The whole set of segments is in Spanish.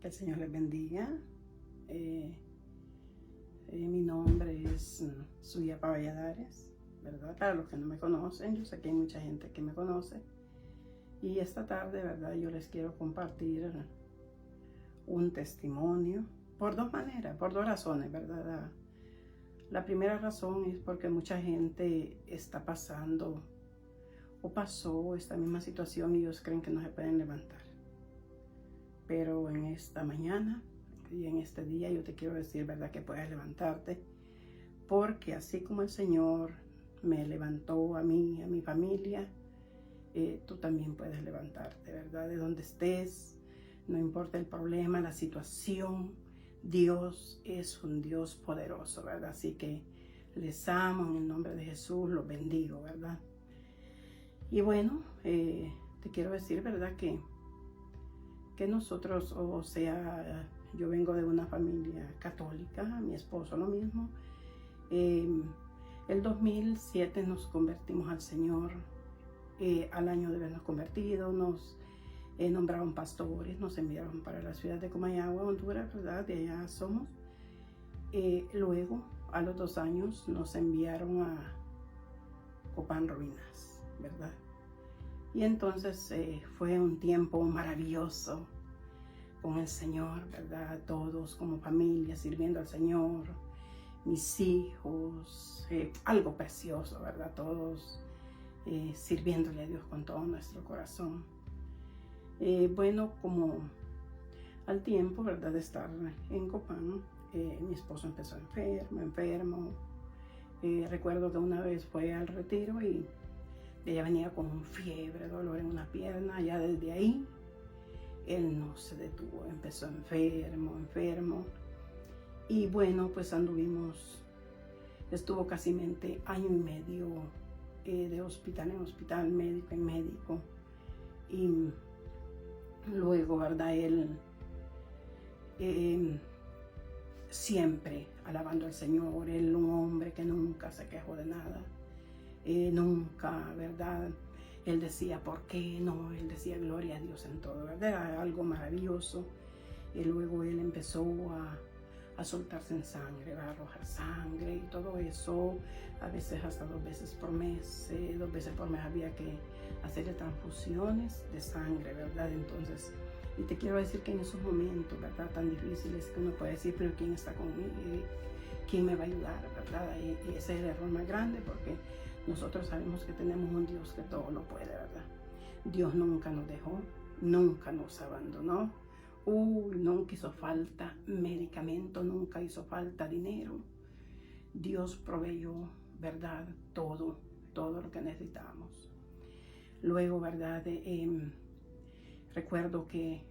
Que el Señor les bendiga. Mi nombre es Suya Valladares, ¿verdad? Para los que no me conocen, yo sé que hay mucha gente que me conoce. Y esta tarde, ¿verdad? Yo les quiero compartir un testimonio por dos maneras, por dos razones, ¿verdad? La primera razón es porque mucha gente está pasando o pasó esta misma situación y ellos creen que no se pueden levantar. Pero en esta mañana y en este día yo te quiero decir, ¿verdad? Que puedes levantarte, porque así como el Señor me levantó a mí, a mi familia, tú también puedes levantarte, ¿verdad? De donde estés, no importa el problema, la situación, Dios es un Dios poderoso, ¿verdad? Así que les amo en el nombre de Jesús, los bendigo, ¿verdad? Y bueno, te quiero decir, ¿verdad? Que nosotros, o sea, yo vengo de una familia católica, mi esposo lo mismo. El 2007 nos convertimos al Señor. Al año de habernos convertido, nos nombraron pastores, nos enviaron para la ciudad de Comayagua, Honduras, ¿verdad? De allá somos. Luego, a los 2 años, nos enviaron a Copán Ruinas, ¿verdad? Y entonces fue un tiempo maravilloso con el Señor, ¿verdad? Todos como familia sirviendo al Señor, mis hijos, algo precioso, ¿verdad? Todos sirviéndole a Dios con todo nuestro corazón. Bueno, como al tiempo, ¿verdad? De estar en Copán, mi esposo empezó enfermo. Recuerdo que una vez fue al retiro y ella venía con fiebre, dolor en una pierna. Ya desde ahí, él no se detuvo, empezó enfermo. Y bueno, pues estuvo casi año y medio de hospital en hospital, médico en médico. Y luego, ¿verdad? Él siempre alabando al Señor, él un hombre que nunca se quejó de nada. Nunca, ¿verdad? Él decía, ¿por qué no? Él decía, gloria a Dios en todo, ¿verdad? Era algo maravilloso. Y luego él empezó a soltarse en sangre, a arrojar sangre y todo eso, a veces hasta 2 veces por mes. 2 veces por mes había que hacerle transfusiones de sangre, ¿verdad? Entonces, y te quiero decir que en esos momentos, ¿verdad? Tan difíciles que uno puede decir, pero ¿quién está conmigo? ¿Quién me va a ayudar, verdad? Y ese es el error más grande, porque nosotros sabemos que tenemos un Dios que todo lo puede, ¿verdad? Dios nunca nos dejó, nunca nos abandonó. Nunca hizo falta medicamento, nunca hizo falta dinero. Dios proveyó, ¿verdad? Todo lo que necesitábamos. Luego, ¿verdad? Recuerdo que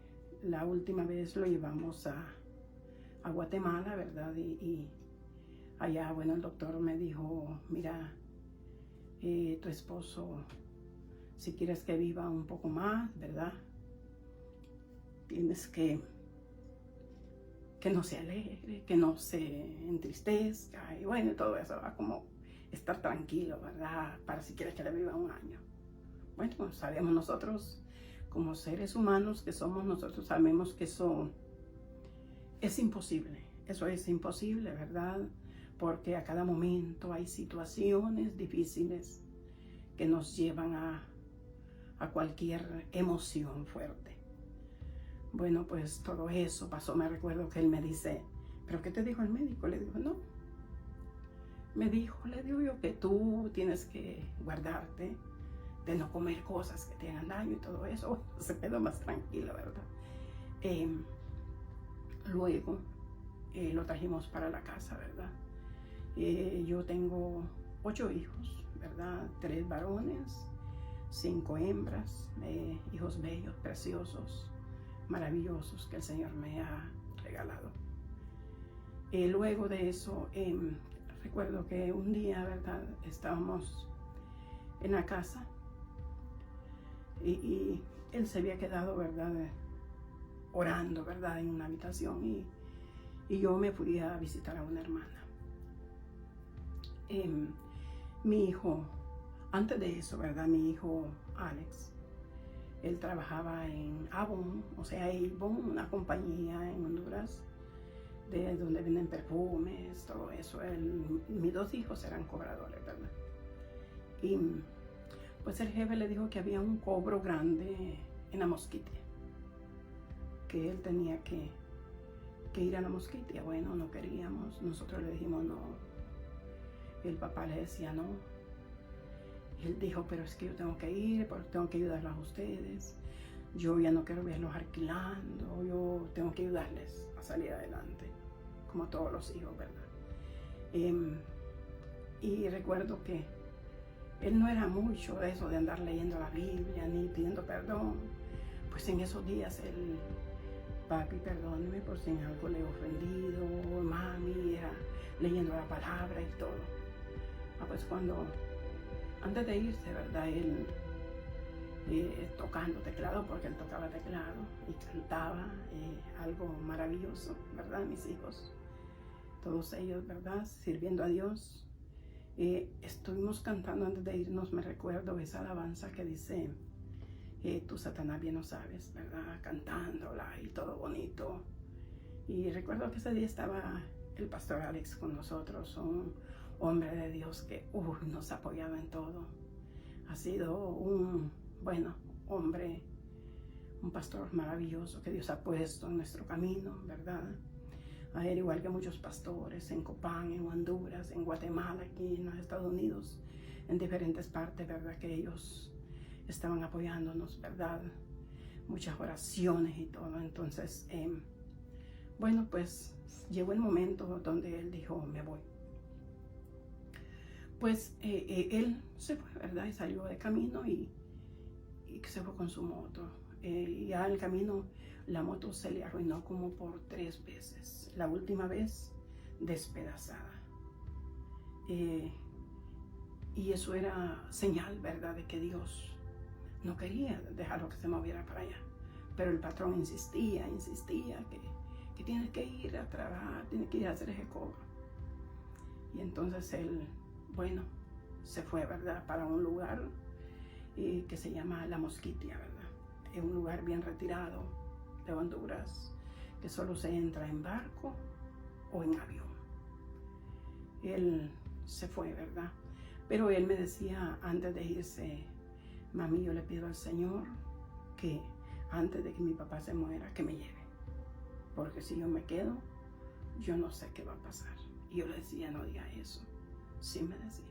la última vez lo llevamos a Guatemala, ¿verdad? Y allá, bueno, el doctor me dijo, mira, tu esposo, si quieres que viva un poco más, ¿verdad? Tienes que no se alegre, que no se entristezca, y bueno, todo eso va como estar tranquilo, ¿verdad? Para si quieres que le viva 1 año. Bueno, sabemos nosotros, como seres humanos que somos, nosotros sabemos que eso es imposible. Eso es imposible, ¿verdad? Porque a cada momento hay situaciones difíciles que nos llevan a cualquier emoción fuerte. Bueno, pues todo eso pasó. Me recuerdo que él me dice, ¿pero qué te dijo el médico? Le digo, no. Le digo yo que tú tienes que guardarte de no comer cosas que te hagan daño y todo eso. Bueno, se quedó más tranquilo, ¿verdad? Luego lo trajimos para la casa, ¿verdad? Yo tengo 8 hijos, ¿verdad? 3 varones, 5 hembras, hijos bellos, preciosos, maravillosos que el Señor me ha regalado. Luego de eso, recuerdo que un día, ¿verdad? Estábamos en la casa y él se había quedado, ¿verdad? Orando, ¿verdad? En una habitación y yo me fui a visitar a una hermana. Mi hijo, antes de eso, ¿verdad? Mi hijo Alex Él trabajaba en Avon, o sea, Avon, una compañía en Honduras, de donde venden perfumes, todo eso. Mis 2 hijos eran cobradores, ¿verdad? Y pues el jefe le dijo que había un cobro grande en la Mosquitia, que él tenía que ir a la Mosquitia. Bueno, no queríamos, nosotros le dijimos no. El papá le decía no. Él dijo, pero es que yo tengo que ir, porque tengo que ayudarlos a ustedes. Yo ya no quiero verlos alquilando, yo tengo que ayudarles a salir adelante, como todos los hijos, ¿verdad? Y recuerdo que él no era mucho de eso de andar leyendo la Biblia ni pidiendo perdón. Pues en esos días él, papi, perdóneme por si en algo le he ofendido, mami, era leyendo la palabra y todo. Pues antes de irse, ¿verdad? Él tocando teclado, porque él tocaba teclado y cantaba algo maravilloso, ¿verdad? Mis hijos, todos ellos, ¿verdad? Sirviendo a Dios. Estuvimos cantando antes de irnos, me recuerdo esa alabanza que dice, tú Satanás bien lo sabes, ¿verdad? Cantándola y todo bonito. Y recuerdo que ese día estaba el pastor Alex con nosotros, un hombre de Dios que nos apoyaba en todo. Ha sido un hombre, un pastor maravilloso que Dios ha puesto en nuestro camino, ¿verdad? A él, igual que muchos pastores en Copán, en Honduras, en Guatemala, aquí en los Estados Unidos, en diferentes partes, ¿verdad? Que ellos estaban apoyándonos, ¿verdad? Muchas oraciones y todo. Entonces, pues llegó el momento donde él dijo, me voy. Pues él se fue, ¿verdad? Y salió de camino y se fue con su moto. Ya en el camino la moto se le arruinó como por 3 veces. La última vez despedazada. Y eso era señal, ¿verdad? De que Dios no quería dejarlo que se moviera para allá. Pero el patrón insistía que tienes que ir a trabajar, tienes que ir a hacer ese cobro. Y entonces él, se fue, ¿verdad? Para un lugar que se llama La Mosquitia, ¿verdad? Es un lugar bien retirado de Honduras, que solo se entra en barco o en avión. Él se fue, ¿verdad? Pero él me decía antes de irse, mami, yo le pido al Señor que antes de que mi papá se muera, que me lleve. Porque si yo me quedo, yo no sé qué va a pasar. Y yo le decía, no diga eso. Sí me decía.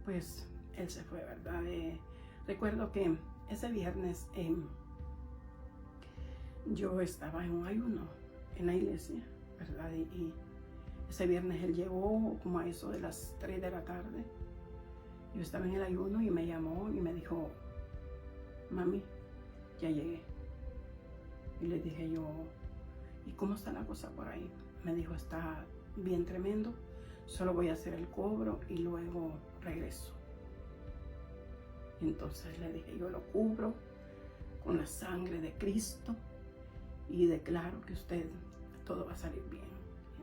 Pues él se fue, ¿verdad? Recuerdo que ese viernes yo estaba en un ayuno en la iglesia, ¿verdad? Y ese viernes él llegó como a eso de las 3 de la tarde. Yo estaba en el ayuno y me llamó y me dijo, mami, ya llegué. Y le dije yo, ¿y cómo está la cosa por ahí? Me dijo, está bien tremendo, solo voy a hacer el cobro y luego regreso. Y entonces le dije, yo lo cubro con la sangre de Cristo y declaro que todo va a salir bien.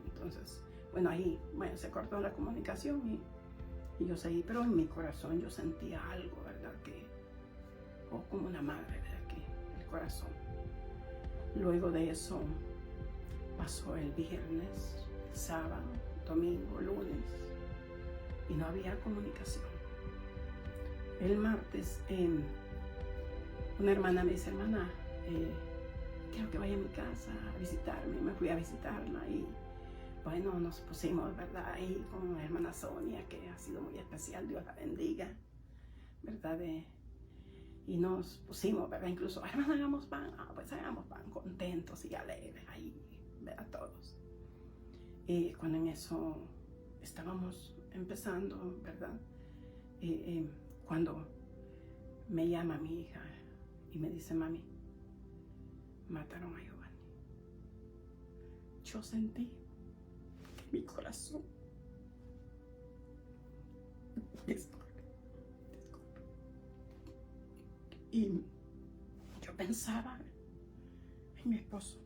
Entonces, ahí se cortó la comunicación y yo seguí, pero en mi corazón yo sentía algo, ¿verdad? Como una madre, ¿verdad? Que el corazón. Luego de eso pasó el viernes, sábado, domingo, lunes y no había comunicación. El martes una hermana me dice, hermana, quiero que vaya a mi casa a visitarme. Me fui a visitarla y nos pusimos, ¿verdad? Ahí con la hermana Sonia, que ha sido muy especial, Dios la bendiga, ¿verdad? Y nos pusimos, ¿verdad? Incluso, hermana, hagamos pan. Pues hagamos pan, contentos y alegres ahí, ¿verdad? Todos. Y cuando en eso estábamos empezando, ¿verdad? Cuando me llama mi hija y me dice, mami, mataron a Giovanni. Yo sentí que mi corazón, disculpe, y yo pensaba en mi esposo,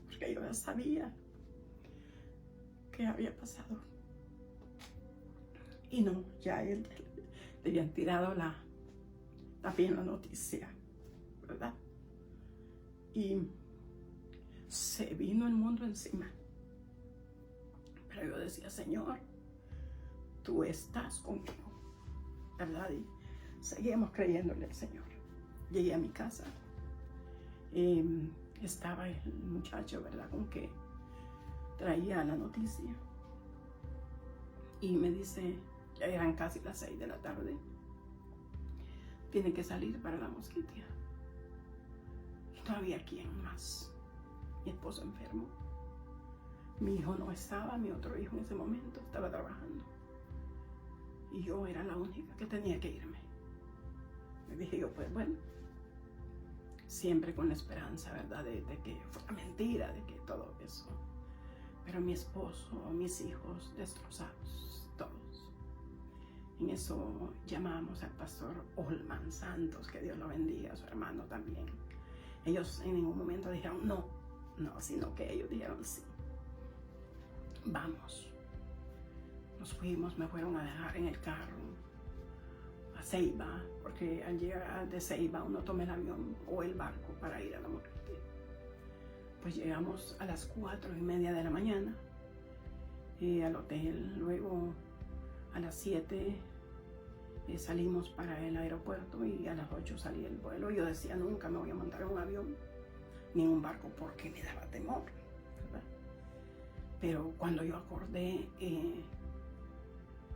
porque yo ya sabía qué había pasado. Y no, ya él le habían tirado también la noticia, ¿verdad? Y se vino el mundo encima. Pero yo decía, Señor, tú estás conmigo, ¿verdad? Y seguimos creyéndole al Señor. Llegué a mi casa. Estaba el muchacho, ¿verdad? Con que traía la noticia. Y me dice, ya eran casi las 6 de la tarde. Tiene que salir para la Mosquitia. Y no había quien más. Mi esposo enfermo. Mi hijo no estaba, mi otro hijo en ese momento estaba trabajando. Y yo era la única que tenía que irme. Me dije yo, pues bueno, siempre con la esperanza, ¿verdad? De que fuera mentira, de que todo eso. Pero mi esposo, mis hijos destrozados, todos. En eso llamamos al pastor Olman Santos, que Dios lo bendiga, a su hermano también. Ellos en ningún momento dijeron no, sino que ellos dijeron sí. Vamos. Nos fuimos, me fueron a dejar en el carro a Ceiba, porque al llegar de Ceiba uno toma el avión o el barco para ir a la Mosquitia. Pues llegamos a las 4:30 de la mañana al hotel. Luego a las 7 salimos para el aeropuerto y a las 8 salí el vuelo. Yo decía, nunca me voy a montar en un avión ni en un barco porque me daba temor, ¿verdad? Pero cuando yo acordé,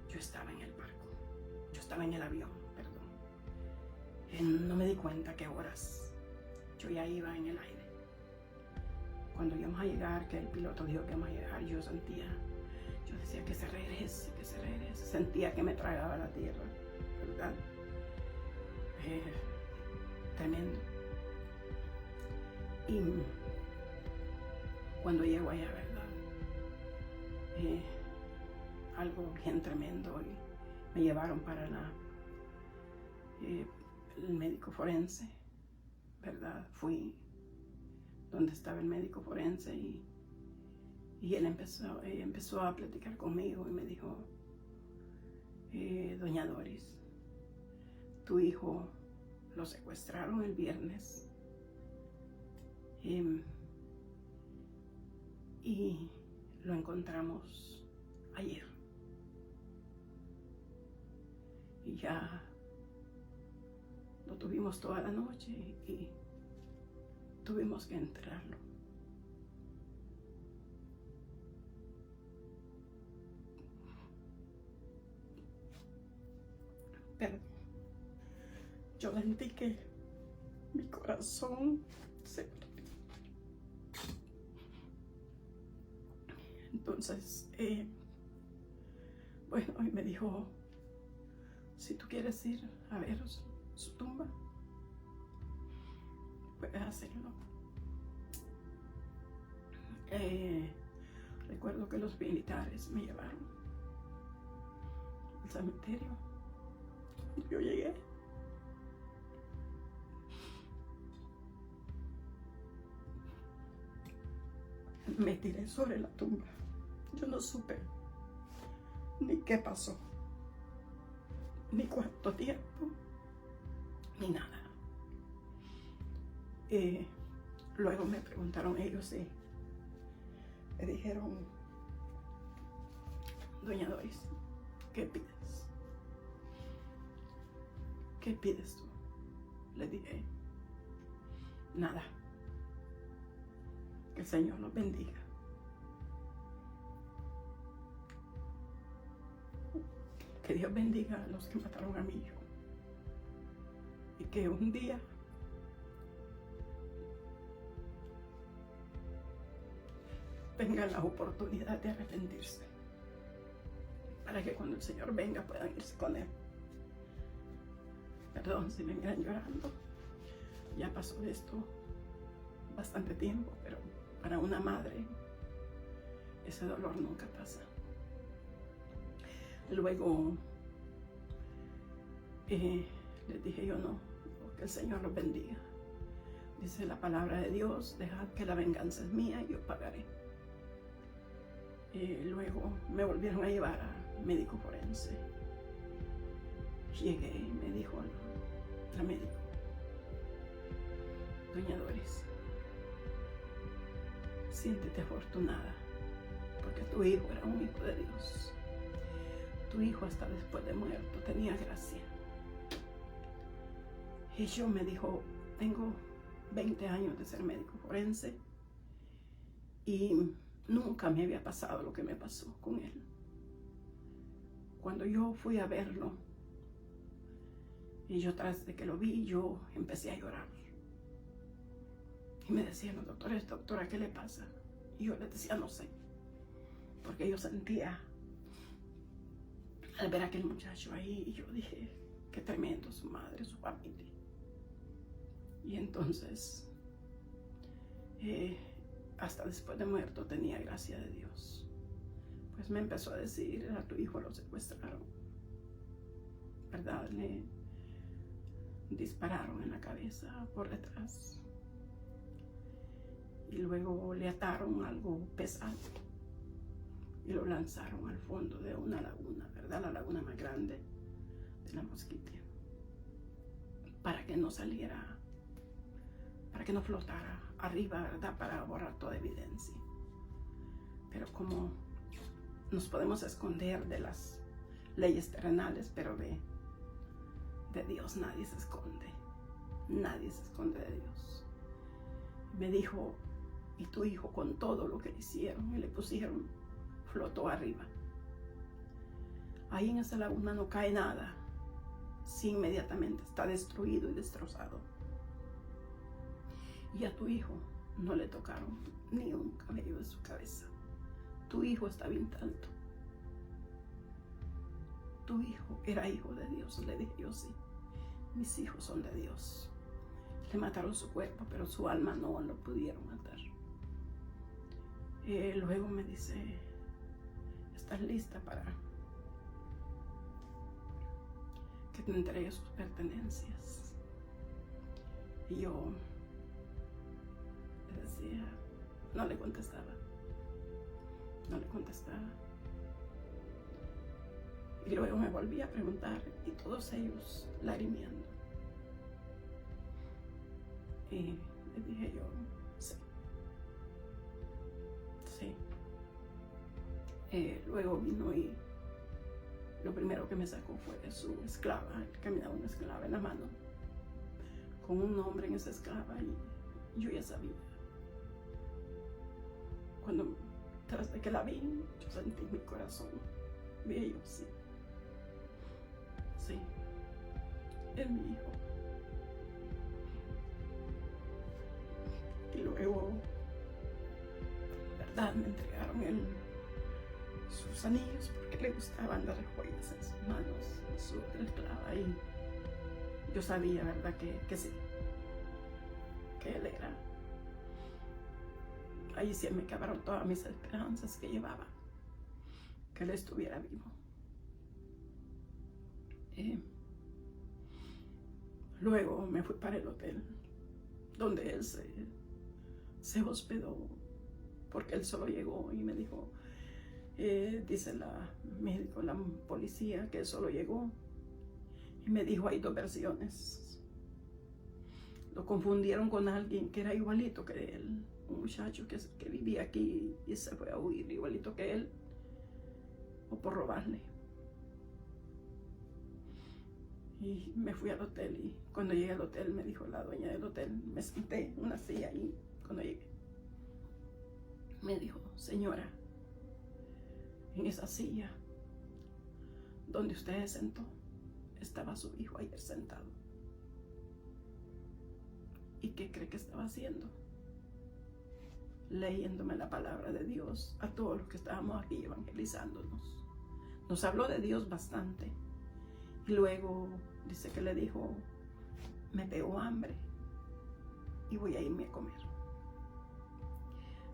yo estaba en el barco, yo estaba en el avión, perdón. No me di cuenta qué horas yo ya iba en el aire. Cuando íbamos a llegar, que el piloto dijo que íbamos a llegar, yo decía que se regrese, sentía que me tragaba la tierra, ¿verdad? Tremendo. Y cuando llego allá, ¿verdad? Algo bien tremendo, y me llevaron para el médico forense, ¿verdad? Fui donde estaba el médico forense y él empezó a platicar conmigo y me dijo, doña Doris, tu hijo lo secuestraron el viernes y lo encontramos ayer. Y ya lo tuvimos toda la noche y tuvimos que enterrarlo. Pero yo sentí que mi corazón se partió. Entonces, bueno, y me dijo, si tú quieres ir a ver su tumba, puedes hacerlo. Recuerdo que los militares me llevaron al cementerio. Yo llegué. Me tiré sobre la tumba. Yo no supe ni qué pasó, ni cuánto tiempo, ni nada. Luego me preguntaron ellos y me dijeron, doña Doris, ¿qué pides? ¿Qué pides tú? Le dije, nada. Que el Señor los bendiga. Que Dios bendiga a los que mataron a mi hijo. Y que un día tengan la oportunidad de arrepentirse. Para que cuando el Señor venga puedan irse con Él. Perdón si me miran llorando. Ya pasó esto bastante tiempo, pero para una madre ese dolor nunca pasa. Luego les dije yo, no, que el Señor los bendiga. Dice la palabra de Dios, dejad que la venganza es mía y yo pagaré. Luego me volvieron a llevar a médico forense. Llegué y me dijo, la médico, doña Doris, siéntete afortunada, porque tu hijo era un hijo de Dios. Tu hijo hasta después de muerto tenía gracia. Y yo me dijo, tengo 20 años de ser médico forense y nunca me había pasado lo que me pasó con él. Cuando yo fui a verlo y yo tras de que lo vi, yo empecé a llorar. Y me decían los doctores, doctora, ¿qué le pasa? Y yo les decía, no sé, porque yo sentía al ver a aquel muchacho ahí, y yo dije, qué tremendo su madre, su familia. Y entonces, hasta después de muerto tenía gracia de Dios. Pues me empezó a decir, a tu hijo lo secuestraron, ¿verdad? Le dispararon en la cabeza por detrás. Y luego le ataron algo pesado y lo lanzaron al fondo de una laguna, ¿verdad? La laguna más grande de la Mosquitia, para que no saliera, para que no flotara arriba, ¿verdad? Para borrar toda evidencia. Pero como nos podemos esconder de las leyes terrenales, pero de Dios nadie se esconde. Nadie se esconde de Dios. Me dijo, y tu hijo con todo lo que le hicieron y le pusieron, flotó arriba. Ahí en esa laguna no cae nada, sí, inmediatamente está destruido y destrozado. Y a tu hijo no le tocaron ni un cabello de su cabeza. Tu hijo está bien tanto. Tu hijo era hijo de Dios, le dije yo, sí. Mis hijos son de Dios. Le mataron su cuerpo, pero su alma no lo pudieron matar. Luego me dice, ¿estás lista para que te entregue sus pertenencias? Y yo le decía, no le contestaba. No le contestaba. Y luego me volví a preguntar, y todos ellos lagrimiando. Y le dije yo, sí. Sí. Luego vino y lo primero que me sacó fue su esclava. Él caminaba una esclava en la mano, con un nombre en esa esclava, y yo ya sabía. Cuando tras de que la vi, yo sentí mi corazón bello, sí. Sí, es mi hijo. Y luego, ¿verdad? Me entregaron sus anillos porque le gustaba andar de joyas en sus manos, en su esclava. Y yo sabía, ¿verdad? Que sí, que él era. Ahí sí me acabaron todas mis esperanzas que llevaba, que él estuviera vivo. Luego me fui para el hotel donde él se hospedó, porque él solo llegó y me dijo, dice la médico, la policía, que él solo llegó, y me dijo, hay dos versiones. Lo confundieron con alguien que era igualito que él, un muchacho que vivía aquí y se fue a huir igualito que él, o por robarle. Y me fui al hotel, y cuando llegué al hotel me dijo la dueña del hotel, me senté en una silla ahí cuando llegué. Me dijo, señora, en esa silla donde usted se sentó, estaba su hijo ayer sentado. ¿Y qué cree que estaba haciendo? Leyéndome la palabra de Dios a todos los que estábamos aquí evangelizándonos. Nos habló de Dios bastante. Y luego dice que le dijo, me pegó hambre y voy a irme a comer.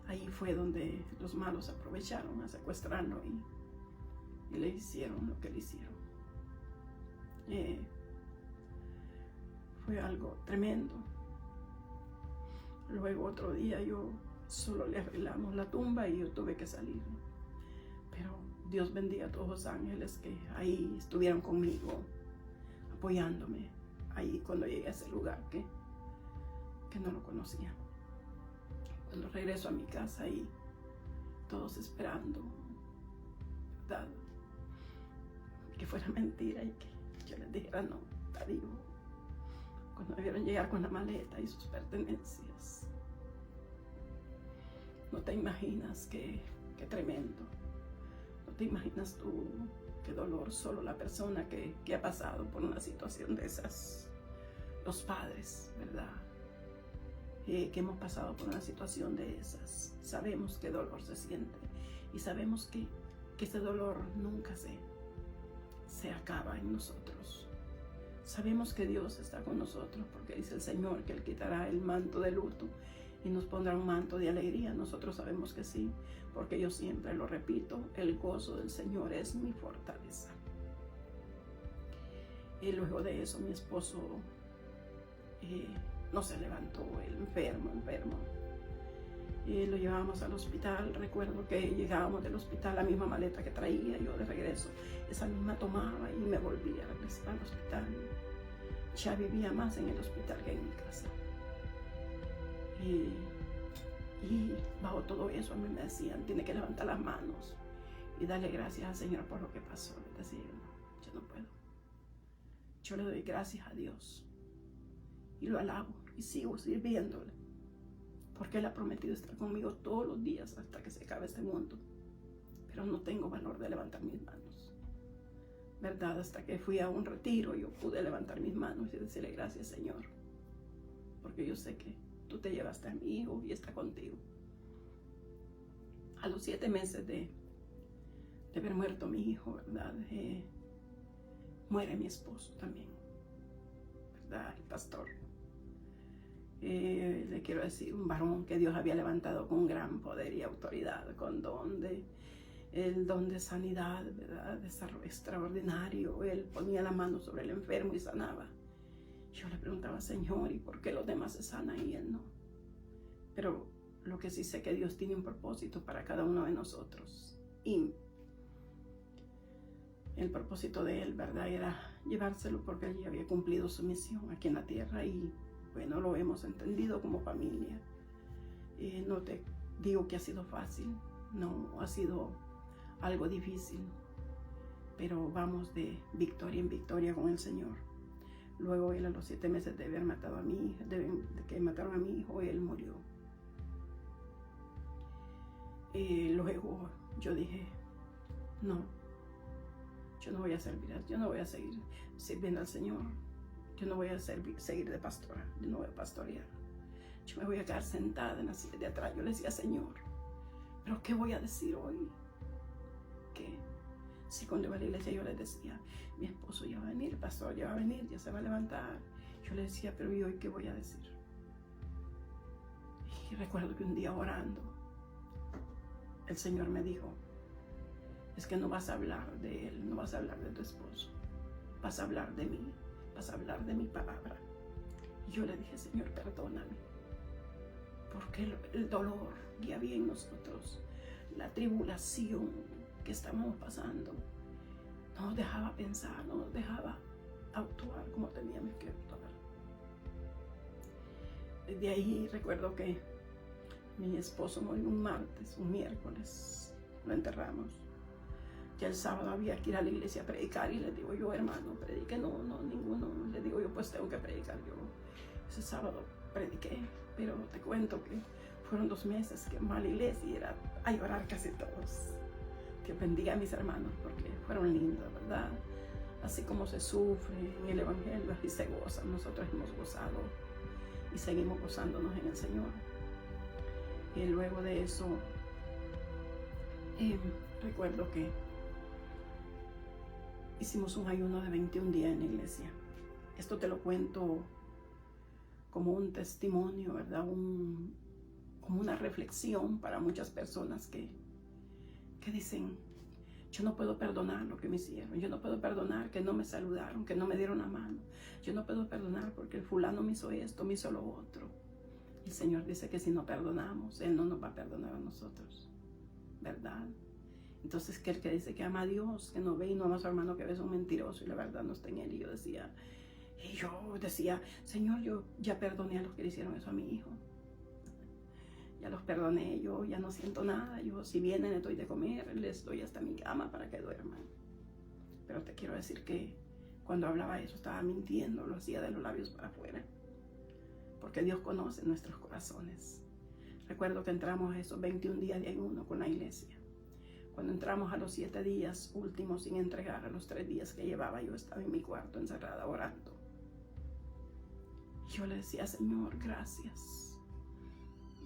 Ahí fue donde los malos aprovecharon a secuestrarlo y le hicieron lo que le hicieron. Fue algo tremendo. Luego otro día yo solo le arreglamos la tumba y yo tuve que salir. Pero Dios bendiga a todos los ángeles que ahí estuvieron conmigo, apoyándome, ahí cuando llegué a ese lugar que no lo conocía. Cuando regreso a mi casa y todos esperando, ¿verdad?, que fuera mentira y que yo les dijera no, está vivo. Cuando me vieron llegar con la maleta y sus pertenencias, no te imaginas qué tremendo. No te imaginas tú qué dolor. Solo la persona que ha pasado por una situación de esas, los padres, ¿verdad?, que hemos pasado por una situación de esas, sabemos qué dolor se siente y sabemos que ese dolor nunca se acaba en nosotros. Sabemos que Dios está con nosotros porque dice el Señor que Él quitará el manto de luto y nos pondrá un manto de alegría. Nosotros sabemos que sí, porque yo siempre lo repito, el gozo del Señor es mi fortaleza. Y luego de eso mi esposo no se levantó, enfermo. Lo llevábamos al hospital. Recuerdo que llegábamos del hospital, la misma maleta que traía yo de regreso, esa misma tomaba y me volvía a regresar al hospital. Ya vivía más en el hospital que en mi casa. Y bajo todo eso a mí me decían, tiene que levantar las manos y darle gracias al Señor por lo que pasó. Les decía, no, yo no puedo. Yo le doy gracias a Dios y lo alabo y sigo sirviéndole, porque Él ha prometido estar conmigo todos los días hasta que se acabe este mundo. Pero no tengo valor de levantar mis manos, ¿verdad? Hasta que fui a un retiro yo pude levantar mis manos y decirle gracias, Señor, porque yo sé que tú te llevaste a mi hijo y está contigo. A los 7 meses de haber muerto mi hijo, ¿verdad?, muere mi esposo también, ¿verdad?, el pastor. Le quiero decir, un varón que Dios había levantado con gran poder y autoridad, con el don de sanidad, ¿verdad?, desarrollo extraordinario. Él ponía la mano sobre el enfermo y sanaba. Yo le preguntaba, Señor, ¿y por qué los demás se sanan y Él no? Pero lo que sí sé que Dios tiene un propósito para cada uno de nosotros. Y el propósito de Él, ¿verdad?, era llevárselo porque Él ya había cumplido su misión aquí en la tierra y bueno, lo hemos entendido como familia. No te digo que ha sido fácil, no ha sido algo difícil, pero vamos de victoria en victoria con el Señor. Luego Él, a los 7 meses de haber matado a mi hija, de que mataron a mi hijo, Él murió. Luego yo dije, no, yo no voy a servir, yo no voy a seguir sirviendo al Señor. Yo no voy a seguir de pastora, yo no voy a pastorear. Yo me voy a quedar sentada en la silla de atrás. Yo le decía, Señor, ¿pero qué voy a decir hoy? Que si cuando iba a la iglesia yo les decía, mi esposo ya va a venir, el pastor ya va a venir, ya se va a levantar. Yo le decía, pero ¿y hoy qué voy a decir? Y recuerdo que un día orando, el Señor me dijo, es que no vas a hablar de él, no vas a hablar de tu esposo, vas a hablar de mí. Vas a hablar de mi palabra. Y yo le dije, Señor, perdóname, porque el dolor que había en nosotros, la tribulación que estábamos pasando, no nos dejaba pensar, no nos dejaba actuar como teníamos que actuar. Desde ahí recuerdo que mi esposo murió un martes, un miércoles, lo enterramos. Ya el sábado había que ir a la iglesia a predicar y le digo yo, hermano, predique, no, ninguno. Le digo yo, pues tengo que predicar yo. Ese sábado prediqué, pero te cuento que fueron 2 meses que fui a la iglesia y era a llorar casi todos. Dios bendiga a mis hermanos porque fueron lindos, ¿verdad? Así como se sufre en el Evangelio, así se goza. Nosotros hemos gozado y seguimos gozándonos en el Señor. Y luego de eso, recuerdo que hicimos un ayuno de 21 días en la iglesia. Esto te lo cuento como un testimonio, ¿verdad? Como una reflexión para muchas personas que dicen, yo no puedo perdonar lo que me hicieron. Yo no puedo perdonar que no me saludaron, que no me dieron la mano. Yo no puedo perdonar porque el fulano me hizo esto, me hizo lo otro. El Señor dice que si no perdonamos, Él no nos va a perdonar a nosotros, ¿verdad? Entonces, que el que dice que ama a Dios, que no ve y no ama a su hermano, que ve es un mentiroso y la verdad no está en él. Y yo decía, Y yo decía, Señor, yo ya perdoné a los que le hicieron eso a mi hijo. Ya los perdoné, yo ya no siento nada. Yo, si vienen, les doy de comer, les doy hasta mi cama para que duerman. Pero te quiero decir que cuando hablaba eso estaba mintiendo, lo hacía de los labios para afuera. Porque Dios conoce nuestros corazones. Recuerdo que entramos a esos 21 días de ayuno con la iglesia. Cuando entramos a los 7 días últimos sin entregar, a los 3 días que llevaba, yo estaba en mi cuarto encerrada orando. Y yo le decía, Señor, gracias.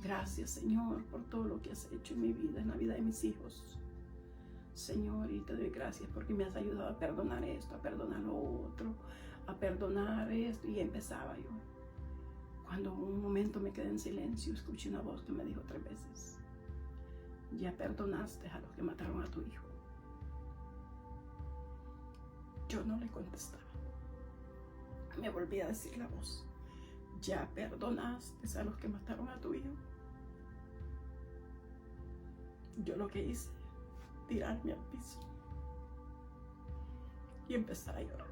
Gracias, Señor, por todo lo que has hecho en mi vida, en la vida de mis hijos. Señor, y te doy gracias porque me has ayudado a perdonar esto, a perdonar lo otro, a perdonar esto. Y empezaba yo. Cuando un momento me quedé en silencio, escuché una voz que me dijo 3 veces, ya perdonaste a los que mataron a tu hijo. Yo no le contestaba. Me volví a decir la voz, ya perdonaste a los que mataron a tu hijo. Yo lo que hice, tirarme al piso y empezar a llorar.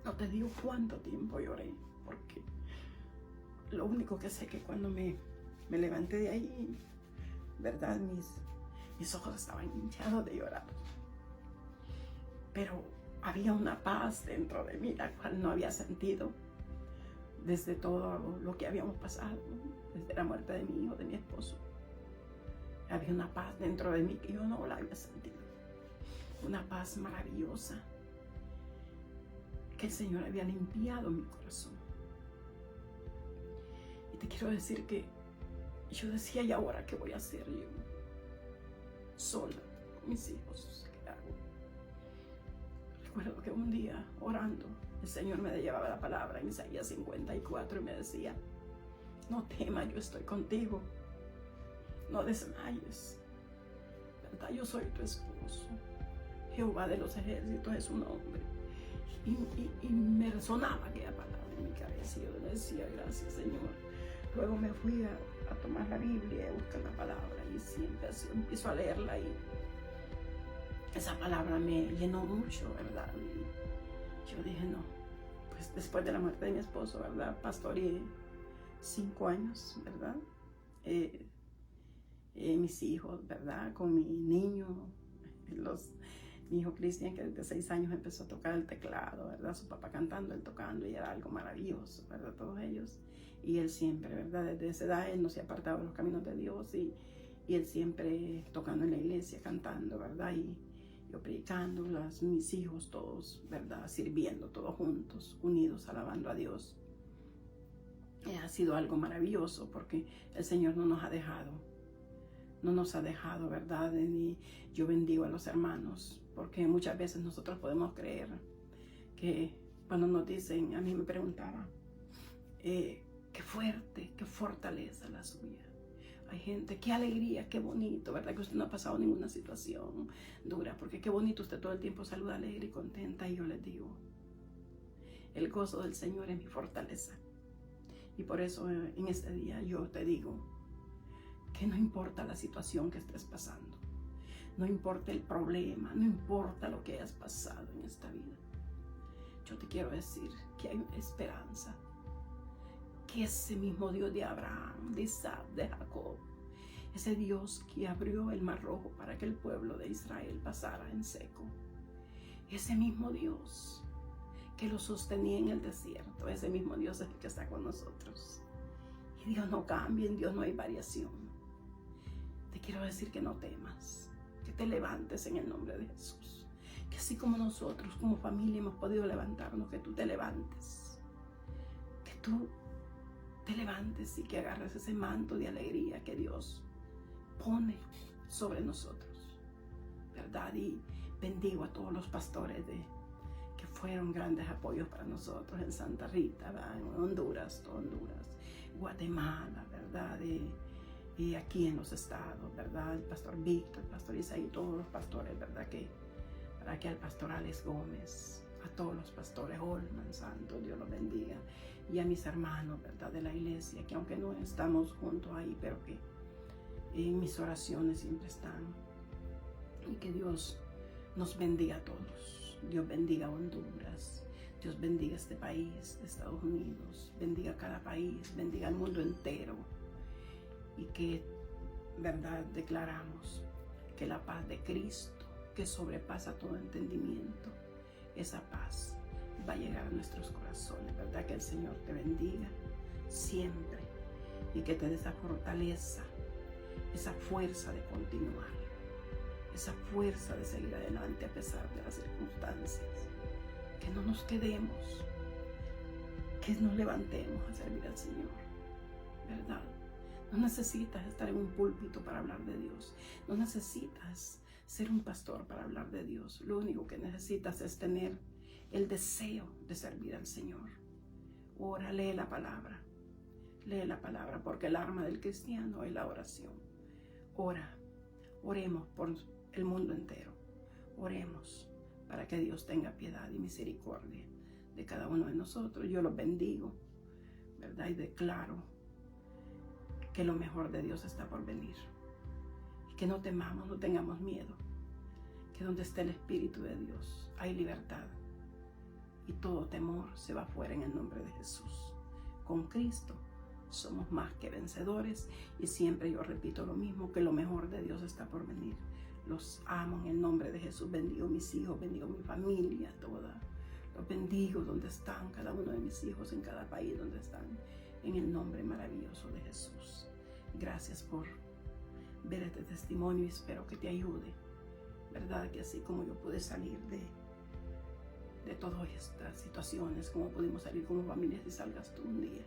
No te digo cuánto tiempo lloré, porque lo único que sé que cuando me levanté de ahí, verdad, mis ojos estaban hinchados de llorar. Pero había una paz dentro de mí, la cual no había sentido desde todo lo que habíamos pasado, desde la muerte de mi hijo, de mi esposo. Había una paz dentro de mí que yo no la había sentido. Una paz maravillosa que el Señor había limpiado mi corazón. Y te quiero decir que yo decía, ¿y ahora qué voy a hacer yo? Sola, con mis hijos, ¿qué hago? Recuerdo que un día, orando, el Señor me llevaba la palabra en Isaías 54 y me decía, no temas, yo estoy contigo. No desmayes, ¿verdad? Yo soy tu esposo. Jehová de los ejércitos es su nombre. Y me resonaba aquella palabra en mi cabeza. Y yo decía, gracias, Señor. Luego me fui a tomar la Biblia y a buscar la palabra. Y siempre empiezo a leerla. Y esa palabra me llenó mucho, ¿verdad? Y yo dije, no. Pues después de la muerte de mi esposo, ¿verdad? Pastoreé 5 años, ¿verdad? Mis hijos, ¿verdad? Con mi niño, mi hijo Cristian, que desde 6 años empezó a tocar el teclado, ¿verdad? Su papá cantando, él tocando, y era algo maravilloso, ¿verdad? Todos ellos. Y él siempre, ¿verdad? Desde esa edad él no se apartaba de los caminos de Dios y él siempre tocando en la iglesia, cantando, ¿verdad? Y yo predicando, mis hijos todos, ¿verdad? Sirviendo, todos juntos, unidos, alabando a Dios. Ha sido algo maravilloso porque el Señor no nos ha dejado, ¿verdad? Y yo bendigo a los hermanos, porque muchas veces nosotros podemos creer que cuando nos dicen, a mí me preguntaba, qué fuerte, qué fortaleza la suya. Hay gente, qué alegría, qué bonito, ¿verdad? Que usted no ha pasado ninguna situación dura, porque qué bonito usted todo el tiempo saluda alegre y contenta. Y yo les digo, el gozo del Señor es mi fortaleza. Y por eso en este día yo te digo que no importa la situación que estés pasando, no importa el problema, no importa lo que hayas pasado en esta vida. Yo te quiero decir que hay una esperanza, que ese mismo Dios de Abraham, de Isaac, de Jacob, ese Dios que abrió el Mar Rojo para que el pueblo de Israel pasara en seco, ese mismo Dios que lo sostenía en el desierto, ese mismo Dios es el que está con nosotros. Y Dios no cambia, en Dios no hay variación. Te quiero decir que no temas, que te levantes en el nombre de Jesús. Que así como nosotros, como familia, hemos podido levantarnos, que tú te levantes. Que tú te levantes y que agarres ese manto de alegría que Dios pone sobre nosotros, ¿verdad? Y bendigo a todos los pastores que fueron grandes apoyos para nosotros en Santa Rita, ¿verdad? En Honduras, Guatemala, ¿verdad? Y aquí en los estados, ¿verdad? El pastor Víctor, el pastor Isaí, todos los pastores, ¿verdad? Para que al pastor Alex Gómez, a todos los pastores, Olman Santo, Dios los bendiga, y a mis hermanos, ¿verdad? De la iglesia, que aunque no estamos juntos ahí, pero que en mis oraciones siempre están. Y que Dios nos bendiga a todos. Dios bendiga a Honduras, Dios bendiga este país, Estados Unidos, bendiga cada país, bendiga el mundo entero. Y que, verdad, declaramos que la paz de Cristo, que sobrepasa todo entendimiento, esa paz va a llegar a nuestros corazones, verdad. Que el Señor te bendiga siempre y que te dé esa fortaleza, esa fuerza de continuar, esa fuerza de seguir adelante a pesar de las circunstancias. Que no nos quedemos, que nos levantemos a servir al Señor, ¿verdad? No necesitas estar en un púlpito para hablar de Dios. No necesitas ser un pastor para hablar de Dios. Lo único que necesitas es tener el deseo de servir al Señor. Ora, lee la palabra, porque el arma del cristiano es la oración. Ora, oremos por el mundo entero. Oremos para que Dios tenga piedad y misericordia de cada uno de nosotros. Yo los bendigo, ¿verdad? Y declaro que lo mejor de Dios está por venir. Y que no temamos, no tengamos miedo. Que donde esté el Espíritu de Dios hay libertad. Y todo temor se va fuera en el nombre de Jesús. Con Cristo somos más que vencedores. Y siempre yo repito lo mismo, que lo mejor de Dios está por venir. Los amo en el nombre de Jesús. Bendigo mis hijos, bendigo mi familia toda. Los bendigo donde están cada uno de mis hijos, en cada país donde están. En el nombre maravilloso de Jesús. Gracias por ver este testimonio y espero que te ayude. ¿Verdad? Que así como yo pude salir de todas estas situaciones, como pudimos salir como familias, y salgas tú un día.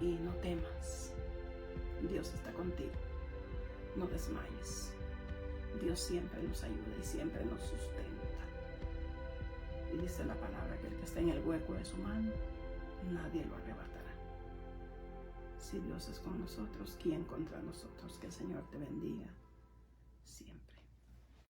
Y no temas. Dios está contigo. No desmayes. Dios siempre nos ayuda y siempre nos sustenta. Y dice la palabra que el que está en el hueco de su mano, nadie lo arrebatará. Si Dios es con nosotros, ¿quién contra nosotros? Que el Señor te bendiga.